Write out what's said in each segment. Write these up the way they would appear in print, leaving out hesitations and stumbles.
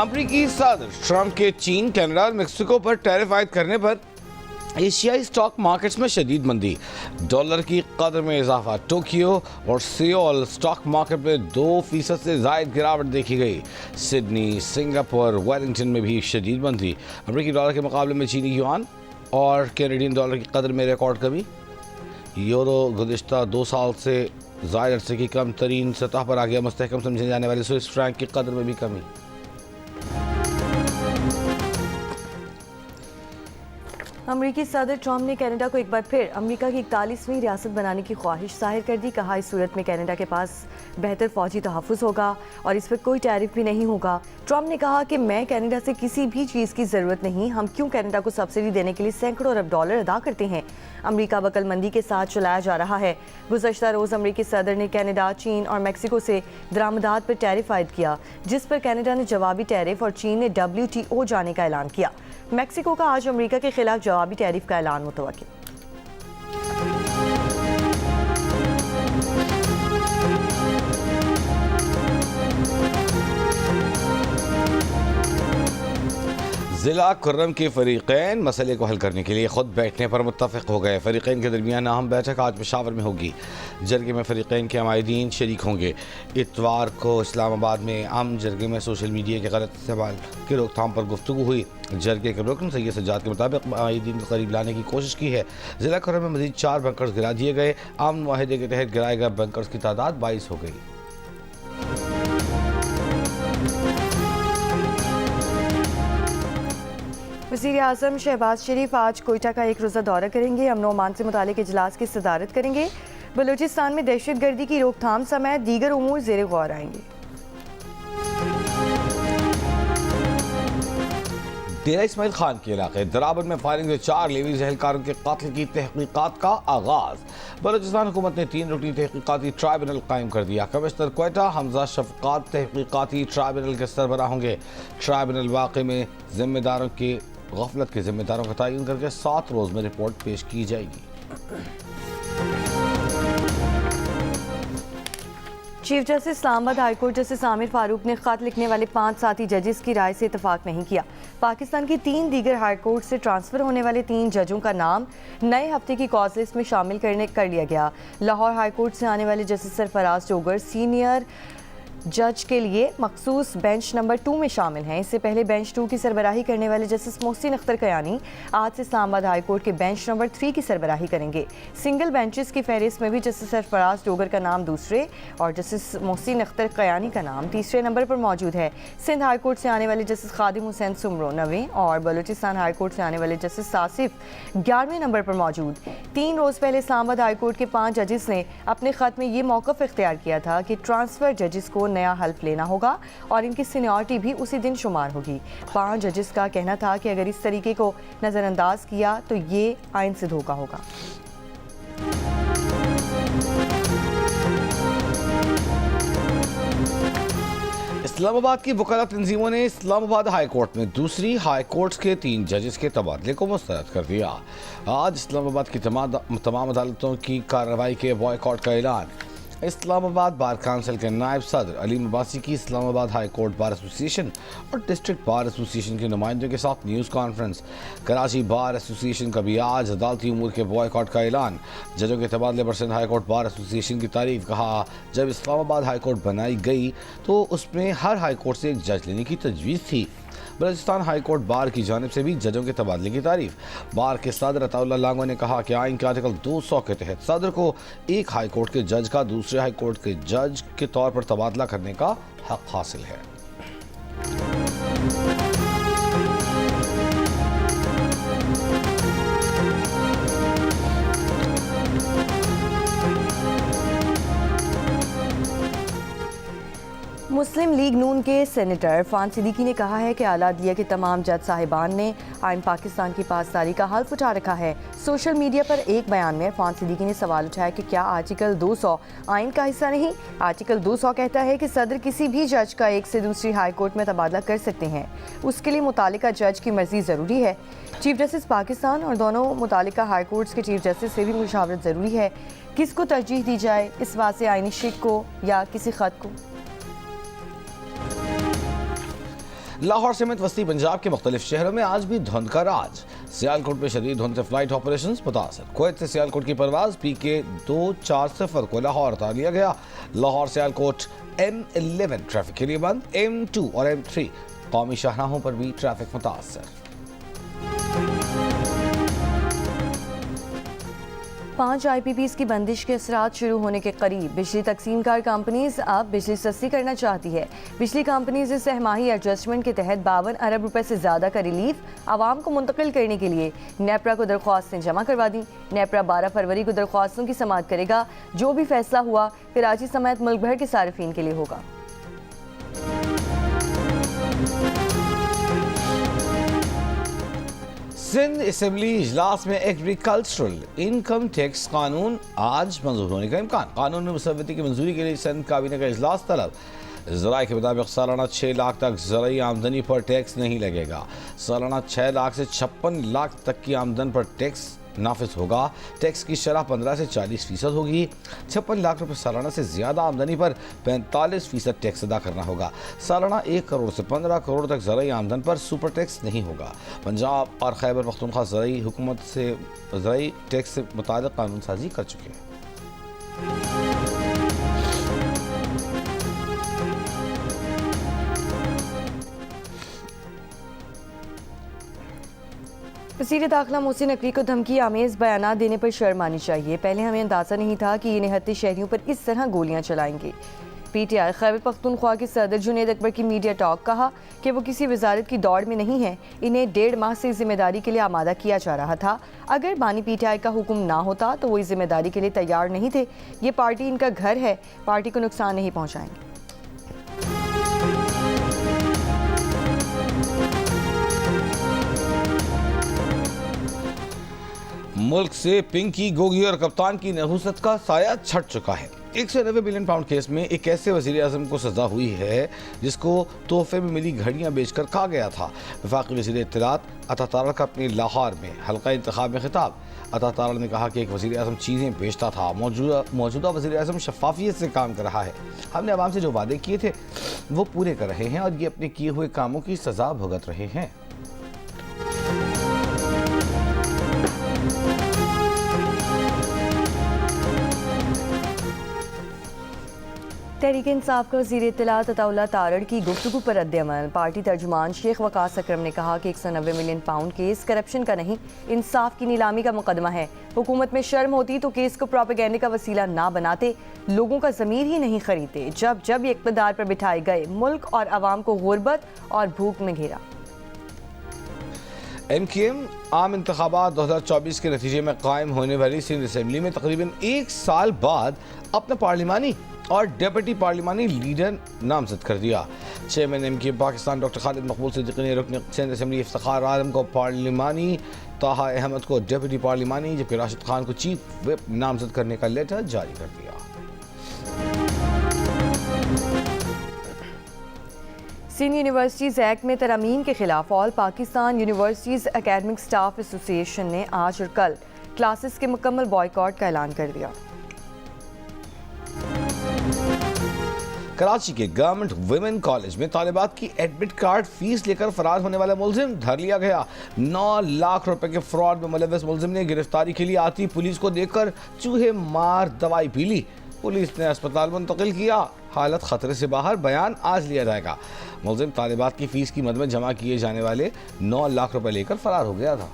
अमरीकी सदर ट्रंप के चीन, कनाडा और मेक्सिको पर टैरिफ आयद करने पर एशियाई स्टॉक मार्केट्स में शदीद मंदी। डॉलर की कदर में इजाफा। टोक्यो और सियोल स्टॉक मार्केट में 2% से जायद गिरावट देखी गई। सिडनी, सिंगापुर, वेलिंगटन में भी शदीद मंदी। अमरीकी डॉलर के मुकाबले में चीनी युआन और कैनेडियन डॉलर की कदर में रिकॉर्ड कमी। यूरो गुज़िश्ता 2 साल से ज़ायद अरसे की कम तरीन सतह पर आ गया। मुस्तहकम समझे जाने वाले स्विस फ्रैंक की कदर में भी कमी। अमरीकी सदर ट्रंप ने कनाडा को एक बार फिर अमरीका की 41वीं रियासत बनाने की ख्वाहिश जाहिर कर दी। कहा, इस सूरत में कनाडा के पास बेहतर फौजी तहफ़्फ़ुज़ होगा और इस पर कोई टैरिफ भी नहीं होगा। ट्रंप ने कहा कि मैं कनाडा से किसी भी चीज़ की ज़रूरत नहीं, हम क्यों कनाडा को सब्सिडी देने के लिए सैकड़ों अरब डॉलर अदा करते हैं। अमरीका बकलमंदी के साथ चलाया जा रहा है। गुज़श्ता रोज़ अमरीकी सदर ने कनाडा, चीन और मेक्सिको से दरामदात पर टैरिफ आयद किया, जिस पर कनाडा ने जवाबी टैरिफ और चीन ने WTO जाने का ऐलान किया। मेक्सिको का आज अमरीका के खिलाफ जवाबी टैरिफ का ऐलान मुतवक्किल। ज़िला कुर्रम के फरीक़ैन मसले को हल करने के लिए ख़ुद बैठने पर मुत्तफ़िक़ हो गए। फरीक़ैन के दरमियान अहम बैठक आज पेशावर में होगी। जरगे में फरीक़ैन के अमायदीन शरीक होंगे। इतवार को इस्लामाबाद में आम जरगे में सोशल मीडिया के गलत इस्तेमाल की रोकथाम पर गुफ्तगू हुई। जरगे के रुकन सैयद सज्जाद के मुताबिक अमायदीन को करीब लाने की कोशिश की है। ज़िला कुर्रम में मज़ीद 4 बंकर्स गिरा दिए गए। आम मुआहदे के तहत गिराए गए बंकर्स की तादाद 22 हो गई। वज़ीर आज़म शहबाज शरीफ आज कोयटा का एक रोज़ा दौरा करेंगे। अमन ओमान से मुतालिक इजलास की सदारत करेंगे। बलूचिस्तान में दहशत गर्दी की रोकथाम समेत दीगर उमूर ज़ेर गौर आएंगे। डेरा इस्माइल खान के इलाके दराबद में फायरिंग से 4 लेवीज एहलकारों के कत्ल की तहकीकात का आगाज। बलूचिस्तान हुकूमत ने 3 रुकनी तहकीकाती ट्राइब्यूनल कायम कर दिया। कमिश्नर क्वेटा हमजा शफकात तहकीकाती ट्राइब्यूनल के सरबराह होंगे। ट्राइब्यूनल वाक़े में जिम्मेदारों की गफलत के जिम्मेदारों का तयन करके 7 रोज़ में रिपोर्ट पेश की जाएगी। Chief justice Islamabad high court justice Aamir Farooq ने खत लिखने वाले 5 साथी जजेस की राय से इतफाक नहीं किया। पाकिस्तान की 3 दीगर हाई कोर्ट से ट्रांसफर होने वाले 3 जजों का नाम नए हफ्ते की कॉज लिस्ट में शामिल कर लिया गया। लाहौर हाई कोर्ट से आने वाले जस्टिस सरफराज डोगर सीनियर जज के लिए मखसूस बेंच नंबर 2 में शामिल हैं। इससे पहले बेंच 2 की सरबराही करने वाले जस्टिस मोहसिन अख्तर कयानी आज से इस्लामाबाद हाई कोर्ट के बेंच नंबर 3 की सरबराही करेंगे। सिंगल बेंचेस की फहरिस्त में भी जस्टिस सरफराज डोगर का नाम दूसरे और जस्टिस मोहसिन अख्तर कयानी का नाम तीसरे नंबर पर मौजूद है। सिंध हाई कोर्ट से आने वाले जस्टिस खादिम हुसैन सुमरो 9वें और बलूचिस्तान हाई कोर्ट से आने वाले जस्टिस सासिफ 11वें नंबर पर मौजूद। 3 रोज़ पहले इस्लामाबाद हाई कोर्ट के 5 जजेस ने अपने खत में ये मौक़िफ़ इख्तियार किया था कि ट्रांसफ़र जजेस को नया हल्फ लेना होगा और इनकी सीनियरिटी भी उसी दिन शुमार होगी। 5 जजेस का कहना था कि अगर इस तरीके को नज़रअंदाज किया तो ये आइन से धोखा होगा। इस्लामाबाद की वकालत तंजीमों ने इस्लामाबाद हाई कोर्ट में दूसरी हाई कोर्ट के 3 जजेस के तबादले को मुस्तरद कर दिया। आज इस्लामाबाद की तमाम अदालतों की कार्रवाई के बॉयकॉट का ऐलान। इस्लामाबाद बार काउंसिल के नायब सदर अलीम अब्बासी की Islamabad high court bar association और डिस्ट्रिक्ट बार एसोसिएशन के नुमाइंदों के साथ news conference. Karachi bar association का भी आज अदालती उमूर के बॉयकॉट का ऐलान। जजों के तबादले पर Sindh high court bar association की तारीफ। कहा, जब इस्लामाबाद हाई कोर्ट बनाई गई तो उसमें हर हाई कोर्ट से एक जज लेने की तजवीज़ थी। बलूचिस्तान हाई कोर्ट बार की जानिब से भी जजों के तबादले की तारीफ। बार के सदर अताउल्लाह लांगो ने कहा कि आइन के आर्टिकल 200 के तहत सदर को एक हाई कोर्ट के जज का दूसरे हाई कोर्ट के जज के तौर पर तबादला करने का हक हासिल है। मुस्लिम लीग नून के सेनेटर फान सिद्दीकी ने कहा है कि आला अदलिया के तमाम जज साहिबान ने आइन पाकिस्तान की पासदारी का हल्फ उठा रखा है। सोशल मीडिया पर एक बयान में फान सिद्दीकी ने सवाल उठाया कि क्या आर्टिकल 200 आइन का हिस्सा नहीं। आर्टिकल 200 कहता है कि सदर किसी भी जज का एक से दूसरी हाई कोर्ट में तबादला कर सकते हैं। उसके लिए मुतालिका जज की मर्जी ज़रूरी है। चीफ जस्टिस पाकिस्तान और दोनों मुतालिका हाई कोर्ट्स के चीफ जस्टिस से भी मुशावरत ज़रूरी है। किसको तरजीह दी जाए, इस बात से आइनी शिक को या किसी ख़त को। लाहौर समेत वस्ती पंजाब के मुख्तलिफ शहरों में आज भी धुंध का राज। सियालकोट में शदीद धुंध से फ्लाइट ऑपरेशंस मुतासर। कुवैत से सियालकोट की परवाज PK 240 को लाहौर उतार लिया गया। लाहौर सियालकोट M11 ट्रैफिक के लिए बंद। M2 और M3 कौमी शाहराहों पर भी ट्रैफिक मुतासर। 5 IPPs की बंदिश के असरात शुरू होने के करीब। बिजली तकसीम कार कंपनीज अब बिजली सस्ती करना चाहती है। बिजली कंपनीज इस सहमाही एडजस्टमेंट के तहत 52 अरब रुपए से ज़्यादा का रिलीफ आवाम को मुंतकिल करने के लिए नेपरा को दरख्वास्तें जमा करवा दी। नेपरा 12 फरवरी को दरख्वास्तों की समाअत करेगा। जो भी फैसला हुआ कराची समेत मुल्क भर के सार्फिन के लिए होगा। सिंध असेंबली इजलास में एग्रीकल्चरल इनकम टैक्स कानून आज मंजूर होने का इम्कान। कानून में मुसव्वती की मंजूरी के लिए सिंध काबीना का इजलास तलब। ज़राए के मुताबिक सालाना 6 लाख तक ज़राई आमदनी पर टैक्स नहीं लगेगा। सालाना 6 लाख से 56 लाख तक की आमदन पर टैक्स नाफिज होगा। टैक्स की शरह 15 से 40% होगी। 56 लाख रुपए सालाना से ज़्यादा आमदनी पर 45% टैक्स अदा करना होगा। सालाना 1 करोड़ से 15 करोड़ तक ज़राई आमदन पर सुपर टैक्स नहीं होगा। पंजाब और खैबर पख्तूनख्वा ज़राई हुकूमत से ज़राई टैक्स से मुताल्लिक़ कानून साजी कर चुके हैं। वज़ीर दाखिला मोहसिन नकवी को धमकी आमेज़ बयानात देने पर शर्म आनी चाहिए। पहले हमें अंदाज़ा नहीं था कि ये निहत्ते शहरियों पर इस तरह गोलियां चलाएंगे। PTI खैबर पख्तूनख्वा के सदर जुनेद अकबर की मीडिया टॉक कहा कि वो किसी वजारत की दौड़ में नहीं है। इन्हें 1.5 माह से जिम्मेदारी के लिए आमादा किया जा रहा था। अगर बानी PTI का हुक्म ना होता तो वो इस जिम्मेदारी के लिए तैयार नहीं थे। ये पार्टी इनका घर है, पार्टी को नुकसान नहीं पहुँचाएंगे। मुल्क से पिंकी गोगी और कप्तान की नहुसत का साया छट चुका है। 190 बिलियन पाउंड केस में एक ऐसे वज़ीर आज़म को सजा हुई है जिसको तोहफे में मिली घड़ियां बेचकर खा गया था। वफाकी वज़ीर इत्तलात अता तारड़ का अपने लाहौर में हल्का इंतखाब में खिताब। अता तारड़ ने कहा कि एक वज़ीर आज़म चीज़ें बेचता था। मौजूदा वज़ीर आज़म शफाफियत से काम कर रहा है। हमने आवाम से जो वादे किए थे वो पूरे कर रहे हैं और ये अपने किए हुए कामों की सजा भुगत रहे हैं। तहरीक इंसाफ का वज़ीर इत्तलात अताउल्लाह तारड़ की गुफ्तगू पर रद्द-ए-अमल। पार्टी तर्जुमान शेख वकास अकरम ने कहा कि 190 मिलियन पाउंड केस करप्शन का नहीं, इंसाफ की नीलामी का मुकदमा है। हुकूमत में शर्म होती तो केस को प्रोपेगेंडे का वसीला ना बनाते। लोगों का ज़मीर ही नहीं खरीदते। जब ये इक़्तिदार पर बिठाए गए, मुल्क और आवाम को गुर्बत और भूख में घेरा। MKM आम इंतखाबात 2024 के नतीजे में कायम होने वाली सिंध असेंबली में तकरीबन 1 साल बाद अपना पार्लिमानी और डेप्यूटी पार्लिमानी लीडर नामजद कर दिया। Chairman MKM Pakistan doctor Khalid मकबूल सिद्दीकी ने रुकन सिंध असेंबली इफ्तिखार आलम को पार्लिमानी, ताहा अहमद को डेप्यूटी पार्लिमानी जबकि राशिद खान को चीफ व्हिप नामजद करने का लेटर जारी कर दिया। सिंध यूनिवर्सिटीज़ एक्ट में तरमीम के खिलाफ all Pakistan universities academic staff association ने आज और कल क्लासेस के मुकम्मल बॉयकॉट का ऐलान कर दिया। कराची के गवर्नमेंट वुमेन कॉलेज में तालिबात की एडमिट कार्ड फीस लेकर फरार होने वाला मुलजिम धर लिया गया। 9 लाख रुपए के फ्रॉड में मुलव्वस मुलजिम ने गिरफ्तारी के लिए आती पुलिस को देखकर चूहे मार दवाई पी ली। पुलिस ने अस्पताल मुंतकिल किया। हालत खतरे से बाहर, बयान आज लिया जाएगा। मुलजिम तालिबात की फीस की मद में जमा किए जाने वाले 9 लाख रुपए लेकर फरार हो गया था।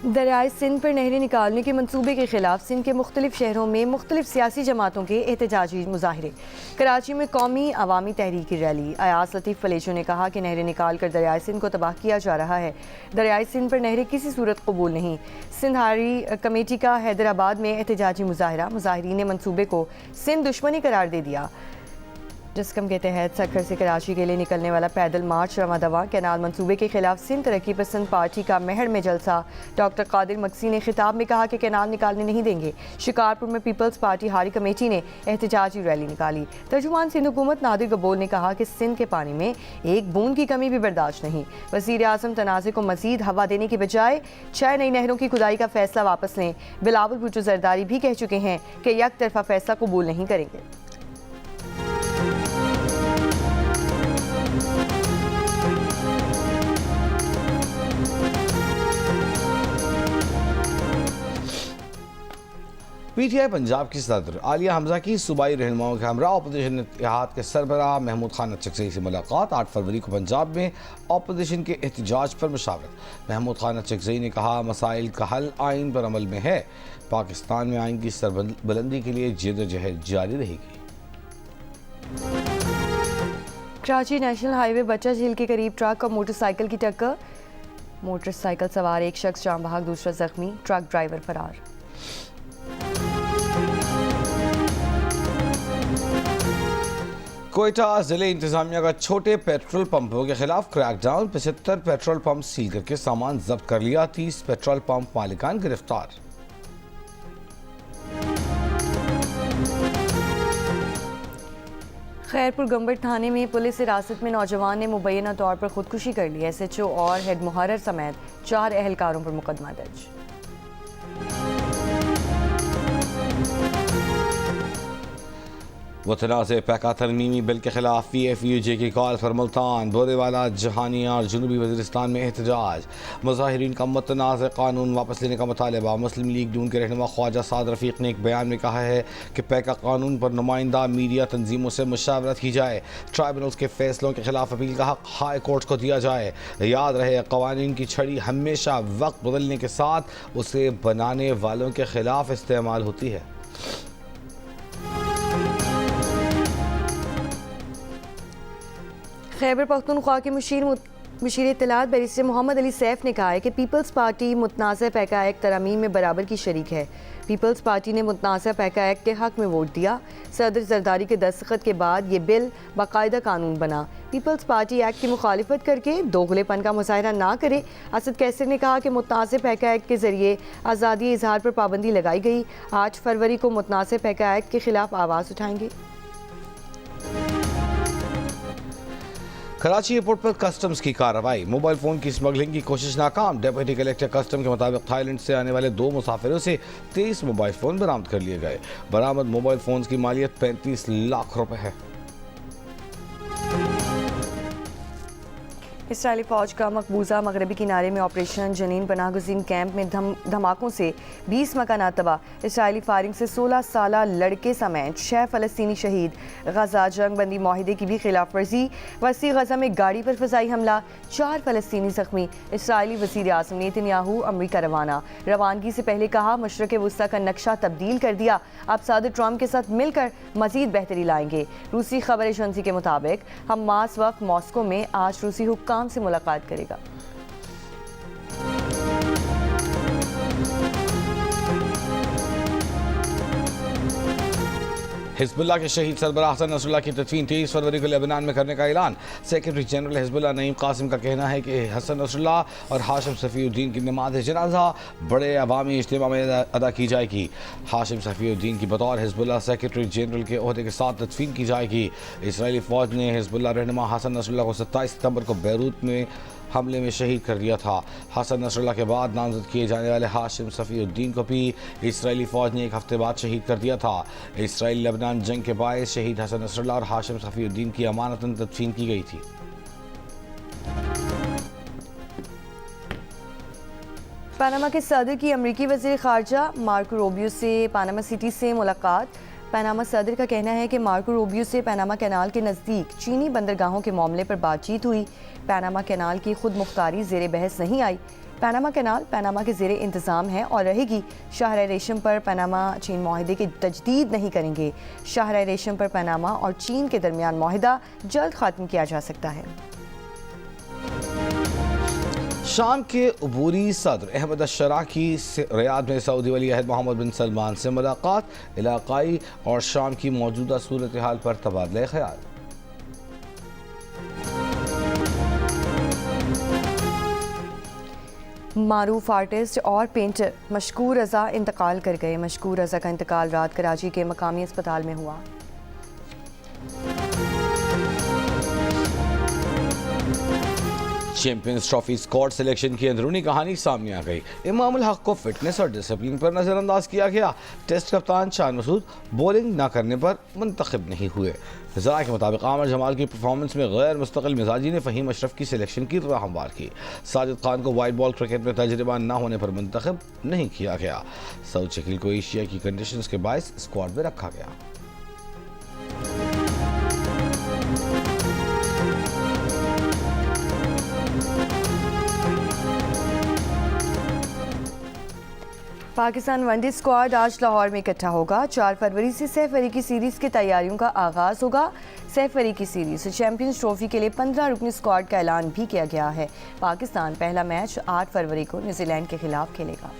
दरियाए सिंध पर नहरें निकालने के मंसूबे के खिलाफ सिंध के मुख्तलिफ शहरों में मुख्तलिफ सियासी जमातों के एहतजाजी मुजाहरे। कराची में कौमी अवामी तहरीक की रैली। अयाज लतीफ़ फलेचो ने कहा कि नहरें निकाल कर दरियाए सिंध को तबाह किया जा रहा है। दरियाए सिंध पर नहरें किसी सूरत कबूल नहीं। सिंध हारी कमेटी का हैदराबाद में एहतजाजी मुजाहरा। मुजाहरीन ने मंसूबे को सिंध दुश्मनी करार दे दिया। जिसकम के तहत सक्खर से कराची के लिए निकलने वाला पैदल मार्च रवा दवा। कैनाल मंसूबे के खिलाफ सिंध तरक्की पसंद पार्टी का महड़ में जलसा। डॉक्टर कादिर मक्सी ने खिताब में कहा कि कैनाल निकालने नहीं देंगे। शिकारपुर में पीपल्स पार्टी हारी कमेटी ने एहतजाजी रैली निकाली। तर्जुमान सिंध हुकूमत नादिर गबोल ने कहा कि सिंध के पानी में एक बूंद की कमी भी बर्दाश्त नहीं। वज़ीर आज़म तनाज़े को मज़ीद हवा देने की बजाय 6 नई नहरों की खुदाई का फैसला वापस लें। बिलावल भुट्टो जरदारी भी कह चुके हैं कि यक तरफा फैसला कबूल नहीं करेंगे। PTI पंजाब की सदर आलिया हमजा की सूबाई रहनुमाओं के हमरा अपोजिशन इत्तेहाद के सरबराह महमूद खान चकजई से मुलाकात। 8 फरवरी को पंजाब में अपोजिशन के एहतजाज पर मुशावरत। महमूद खान चकजई ने कहा, मसाइल का हल आइन पर अमल में है। पाकिस्तान में आइन की सरबुलंदी के लिए जद्दोजहद जारी रहेगी। कराची नेशनल हाईवे बच्चा झील के करीब ट्रक और मोटरसाइकिल की टक्कर। मोटरसाइकिल सवार एक शख्स जान बहक, दूसरा जख्मी, ट्रक ड्राइवर फरार। कोयटा जिले इंतजामिया का छोटे पेट्रोल पंपों के खिलाफ क्रैकडाउन। 75 पेट्रोल पंप सील करके सामान जब्त कर लिया। 30 पेट्रोल पंप मालिकान गिरफ्तार। खैरपुर गंबट थाने में पुलिस हिरासत में नौजवान ने मुबैना तौर पर खुदकुशी कर ली। SHO और हेड मुहर्रर समेत 4 एहलकारों पर मुकदमा दर्ज। मुतनाज़ पैका तरमीमी बिल के खिलाफ PFUJ की कॉल पर मुल्तान, बोरेवाला, जहानिया और जनूबी वज़ीरिस्तान में एहतजाज। मुज़ाहिरीन का मुतनाज़ कानून वापस लेने का मुतालबा। मुस्लिम लीग नून के रहनुमा ख्वाजा साद रफ़ीक ने एक बयान में कहा है कि पैका कानून पर नुमाइंदा मीडिया तंजीमों से मुशावरत की जाए। ट्राइब्यूनल्स के फैसलों के खिलाफ अपील का हक़ हाई कोर्ट को दिया जाए। याद रहे, कवानीन की छड़ी हमेशा वक्त बदलने के साथ उसे बनाने वालों के खिलाफ इस्तेमाल होती है। खैबर पख्तूनख्वा के मुशीर इत्तलात बैरिस्टर मोहम्मद अली सैफ ने कहा है कि पीपल्स पार्टी मुतनाज़ पैका एक्ट तरमीम में बराबर की शरीक है। पीपल्स पार्टी ने मुतनाज़ पैका एक्ट के हक़ में वोट दिया। सदर जरदारी के दस्तखत के बाद ये बिल बाकायदा कानून बना। पीपल्स पार्टी एक्ट की मुखालिफत करके दोगलेपन का मुजाहरा ना करे। असद कैसर ने कहा कि मुतनाज़ पैका एक्ट के ज़रिए आज़ादी इजहार पर पाबंदी लगाई गई। 8 फरवरी को मुतनाज़ पैका एक्ट के खिलाफ आवाज़ उठाएंगे। कराची एयरपोर्ट पर कस्टम्स की कार्रवाई। मोबाइल फ़ोन की स्मगलिंग की कोशिश नाकाम। डेप्यूटी कलेक्टर कस्टम के मुताबिक थाईलैंड से आने वाले 2 मुसाफिरों से 23 मोबाइल फ़ोन बरामद कर लिए गए। बरामद मोबाइल फ़ोन की मालियत 35 लाख रुपए है। इसराइली फ़ौज का मकबूजा मगरबी किनारे में ऑपरेशन जनीन पनाह गुज़ीन कैंप में धमाकों से 20 मकानात तबाह। इसराइली फायरिंग से 16 साला लड़के समेत 6 फ़लस्तीनी शहीद। गजा जंग बंदी माहिदे की भी खिलाफ वर्जी। वसी गजा में गाड़ी पर फ़ज़ाई हमला, 4 फ़लस्तीनी ज़ख्मी। इसराइली वज़ीर आज़म नेतन्याहू अमरीका रवाना। रवानगी से पहले कहा, मशरक़ वुस्ता का नक्शा तब्दील कर दिया, अब सदर ट्रम्प के साथ मिलकर मज़ीद बेहतरी लाएंगे। रूसी खबर एजेंसी के मुताबिक हमास वक्त मॉस्को में आज रूसी हुक्काम से मुलाकात करेगा। हिजबुल्लाह के शहीद सरबराह हसन नसरुल्लाह की तदफीन 23 फरवरी को लेबनान में करने का ऐलान। Secretary general Hezbollah Naim Qassem का कहना है कि हसन नसरुल्लाह और हाशिम सफ़ीउद्दीन की नमाज जनाजा बड़े अवामी इज्तिमा में अदा की जाएगी। हाशिम सफ़ीउद्दीन की बतौर हिजबुल्लाह सेक्रेटरी जनरल के ओहदे के साथ तदफीन की जाएगी। इसराइली फ़ौज ने हिजबुल्लाह रहनुमा हसन नसरुल्लाह को 27 सितंबर को बैरूत में हमले में शहीद कर दिया था। हसन नसरुल्लाह के बाद नामजद किए जाने वाले हाशिम सफ़ीउद्दीन को भी इसराइली फ़ौज ने 1 हफ्ते बाद शहीद कर दिया था। इसराइल लेबनान जंग के बायस शहीद हसन नसरुल्लाह और हाशिम सफ़ीउद्दीन की अमानतन तदफीन की गई थी। पनामा के सदर की अमरीकी वज़ीर ख़ारजा मार्को रूबियो से पनामा सिटी से मुलाकात। पनामा सदर का कहना है कि मार्को रूबियो से पनामा कैनाल के नज़दीक चीनी बंदरगाहों के मामले पर बातचीत हुई। पनामा कैनाल की खुद मुख्तारी ज़ेर बहस नहीं आई। पनामा कैनाल पनामा के ज़ेर इंतज़ाम है और रहेगी। शाहरा रेशम पर पनामा चीन माहिदे की तजदीद नहीं करेंगे। शाहरा रेशम पर पनामा और चीन के दरमियान माहिदा जल्द ख़त्म किया जा सकता है। शाम के अबूरी सदर अहमद अशरा की रियाद में सऊदी वली अहद मोहम्मद बिन सलमान से मुलाकात। इलाकाई और शाम की मौजूदा सूरत हाल पर तबादला ख्याल। मारूफ आर्टिस्ट और पेंटर मशकूर रज़ा इंतकाल कर गए। मशकूर रज़ा का इंतकाल रात कराची के मकामी अस्पताल में हुआ। चैंपियंस ट्रॉफी स्क्वाड सिलेक्शन की अंदरूनी कहानी सामने आ गई। इमामुल हक को फिटनेस और डिसिप्लिन पर नज़रअंदाज किया गया। टेस्ट कप्तान शान मसूद बॉलिंग न करने पर मुंतखब नहीं हुए। ज़रा के मुताबिक आमिर जमाल की परफॉर्मेंस में गैर मुस्तकिल मिजाजी ने फ़हीम अशरफ की सिलेक्शन की राह हमवार की। साजिद खान को वाइट बॉल क्रिकेट में तजर्बा न होने पर मुंतखब नहीं किया गया। सऊद शकील को एशिया की कंडीशंस के बायस स्क्वाड में रखा गया। पाकिस्तान वनडे स्क्वाड आज लाहौर में इकट्ठा होगा। 4 फरवरी से सैफ अफ्रीकी सीरीज़ की तैयारियों का आगाज़ होगा। सैफ अफ्रीकी सीरीज़ चैंपियंस ट्रॉफी के लिए 15 रुकनी स्क्वाड का ऐलान भी किया गया है। पाकिस्तान पहला मैच 8 फरवरी को न्यूजीलैंड के खिलाफ खेलेगा।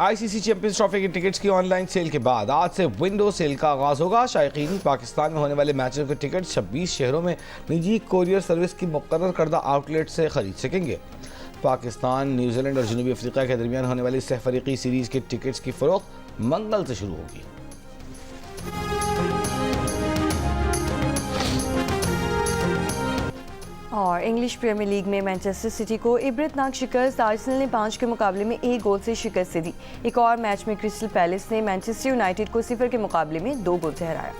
आईसीसी चैंपियंस ट्रॉफी की टिकट्स की ऑनलाइन सेल के बाद आज से विंडो सेल का आगाज होगा। शायकीन पाकिस्तान में होने वाले मैचों के टिकट 26 शहरों में निजी कोरियर सर्विस की मुकर्रर करदा आउटलेट से खरीद सकेंगे। पाकिस्तान, न्यूजीलैंड और जनूबी अफ्रीका के दरमियान होने वाली सैफ अफ्रीकी सीरीज के टिकट्स की फरोख्त मंगल से शुरू होगी। और इंग्लिश प्रीमियर लीग में मैनचेस्टर सिटी को इबरतनाक शिकस्त। आर्सेनल ने 5 के मुकाबले में 1 गोल से शिकस्त दी। एक और मैच में क्रिस्टल पैलेस ने मैनचेस्टर यूनाइटेड को 0 के मुकाबले में 2 गोल से हराया।